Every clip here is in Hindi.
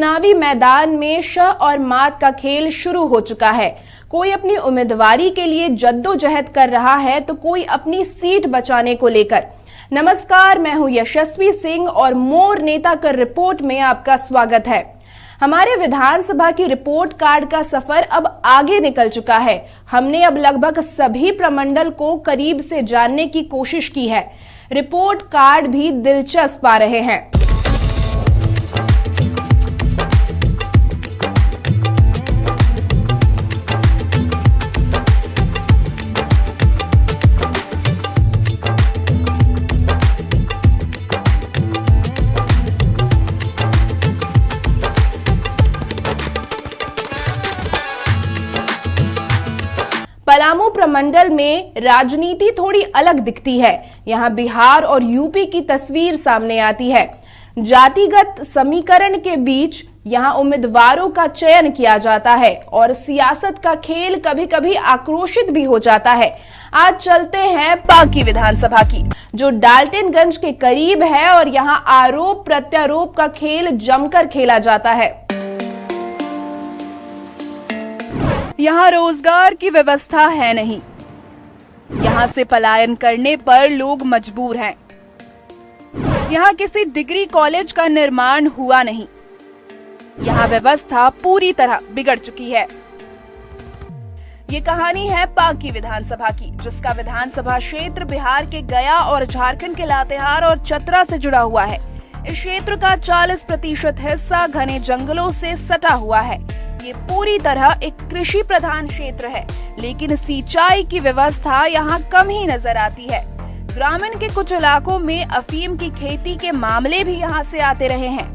चुनावी मैदान में श और मात का खेल शुरू हो चुका है। कोई अपनी उम्मीदवारी के लिए जद्दोजहद कर रहा है तो कोई अपनी सीट बचाने को लेकर। नमस्कार, मैं हूं यशस्वी सिंह और मोर नेता कर रिपोर्ट में आपका स्वागत है। हमारे विधानसभा की रिपोर्ट कार्ड का सफर अब आगे निकल चुका है। हमने अब लगभग सभी प्रमंडल को करीब से जानने की कोशिश की है। रिपोर्ट कार्ड भी दिलचस्प आ रहे हैं। पलामू प्रमंडल में राजनीति थोड़ी अलग दिखती है। यहां बिहार और यूपी की तस्वीर सामने आती है। जातिगत समीकरण के बीच यहां उम्मीदवारों का चयन किया जाता है और सियासत का खेल कभी कभी आक्रोशित भी हो जाता है। आज चलते हैं बांकी विधानसभा की, जो डाल्टनगंज के करीब है और यहां आरोप प्रत्यारोप का खेल जमकर खेला जाता है। यहाँ रोजगार की व्यवस्था है नहीं। यहाँ से पलायन करने पर लोग मजबूर हैं। यहाँ किसी डिग्री कॉलेज का निर्माण हुआ नहीं। यहाँ व्यवस्था पूरी तरह बिगड़ चुकी है। ये कहानी है बांकी विधानसभा की, जिसका विधानसभा क्षेत्र बिहार के गया और झारखंड के लातेहार और चतरा से जुड़ा हुआ है। इस क्षेत्र का 40% हिस्सा घने जंगलों से सटा हुआ है। ये पूरी तरह एक कृषि प्रधान क्षेत्र है, लेकिन सिंचाई की व्यवस्था यहाँ कम ही नजर आती है। ग्रामीण के कुछ इलाकों में अफीम की खेती के मामले भी यहाँ से आते रहे हैं।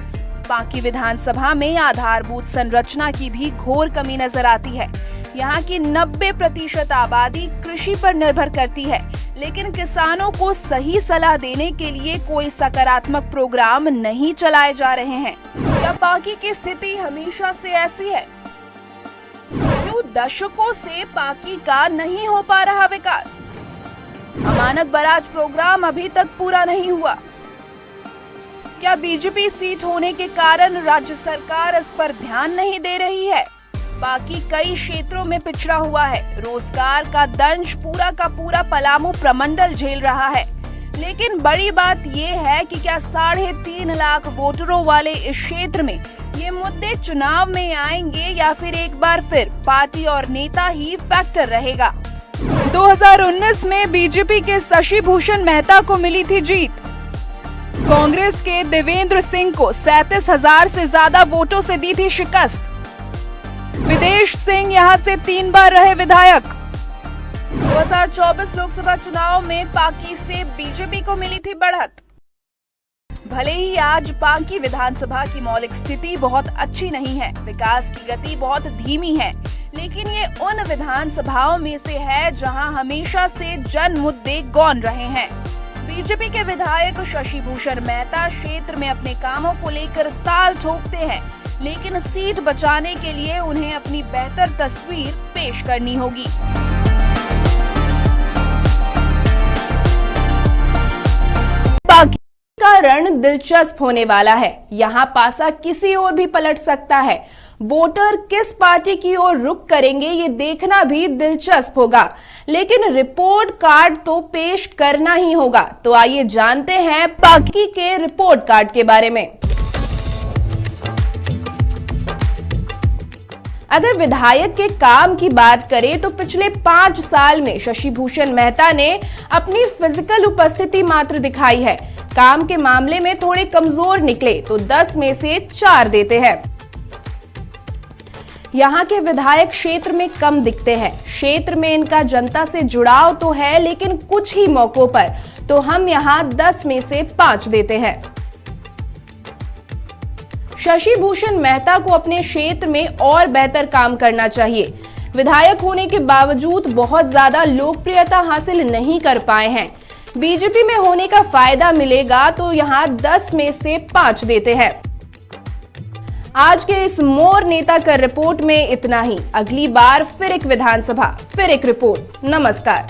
बांकी विधानसभा में आधारभूत संरचना की भी घोर कमी नजर आती है। यहाँ की 90% आबादी कृषि पर निर्भर करती है, लेकिन किसानों को सही सलाह देने के लिए कोई सकारात्मक प्रोग्राम नहीं चलाए जा रहे हैं। क्या बांकी की स्थिति हमेशा से ऐसी है? क्यों दशकों से बांकी का नहीं हो पा रहा विकास? अमानत बराज प्रोग्राम अभी तक पूरा नहीं हुआ। क्या बीजेपी सीट होने के कारण राज्य सरकार इस पर ध्यान नहीं दे रही है? बाकी कई क्षेत्रों में पिछड़ा हुआ है। रोजगार का दंश पूरा का पूरा पलामू प्रमंडल झेल रहा है। लेकिन बड़ी बात ये है कि क्या 3.5 लाख वोटरों वाले इस क्षेत्र में ये मुद्दे चुनाव में आएंगे या फिर एक बार फिर पार्टी और नेता ही फैक्टर रहेगा? 2019 में बीजेपी के शशि भूषण मेहता को मिली थी जीत। कांग्रेस के देवेंद्र सिंह को 37,000 से ज्यादा वोटों से दी थी शिकस्त। विदेश सिंह यहां से 3 बार रहे विधायक। 2024 लोकसभा चुनाव में बांकी से बीजेपी को मिली थी बढ़त। भले ही आज बांकी विधानसभा की मौलिक स्थिति बहुत अच्छी नहीं है, विकास की गति बहुत धीमी है, लेकिन ये उन विधानसभाओं में से है जहां हमेशा से जन मुद्दे गौन रहे हैं। बीजेपी के विधायक शशि भूषण मेहता क्षेत्र में अपने कामों को लेकर ताल ठोकते हैं, लेकिन सीट बचाने के लिए उन्हें अपनी बेहतर तस्वीर पेश करनी होगी। बांकी का रण दिलचस्प होने वाला है। यहाँ पासा किसी और भी पलट सकता है। वोटर किस पार्टी की ओर रुख करेंगे ये देखना भी दिलचस्प होगा, लेकिन रिपोर्ट कार्ड तो पेश करना ही होगा। तो आइए जानते हैं बांकी के रिपोर्ट कार्ड के बारे में। अगर विधायक के काम की बात करें तो पिछले 5 साल में शशि भूषण मेहता ने अपनी फिजिकल उपस्थिति मात्र दिखाई है। काम के मामले में थोड़े कमजोर निकले तो 10 में से 4 देते हैं। यहाँ के विधायक क्षेत्र में कम दिखते हैं। क्षेत्र में इनका जनता से जुड़ाव तो है, लेकिन कुछ ही मौकों पर तो हम यहाँ 10 में से 5 देते हैं। शशि भूषण मेहता को अपने क्षेत्र में और बेहतर काम करना चाहिए। विधायक होने के बावजूद बहुत ज्यादा लोकप्रियता हासिल नहीं कर पाए हैं। बीजेपी में होने का फायदा मिलेगा तो यहाँ 10 में से 5 देते हैं। आज के इस मोर नेता कर रिपोर्ट में इतना ही। अगली बार फिर एक विधानसभा, फिर एक रिपोर्ट। नमस्कार।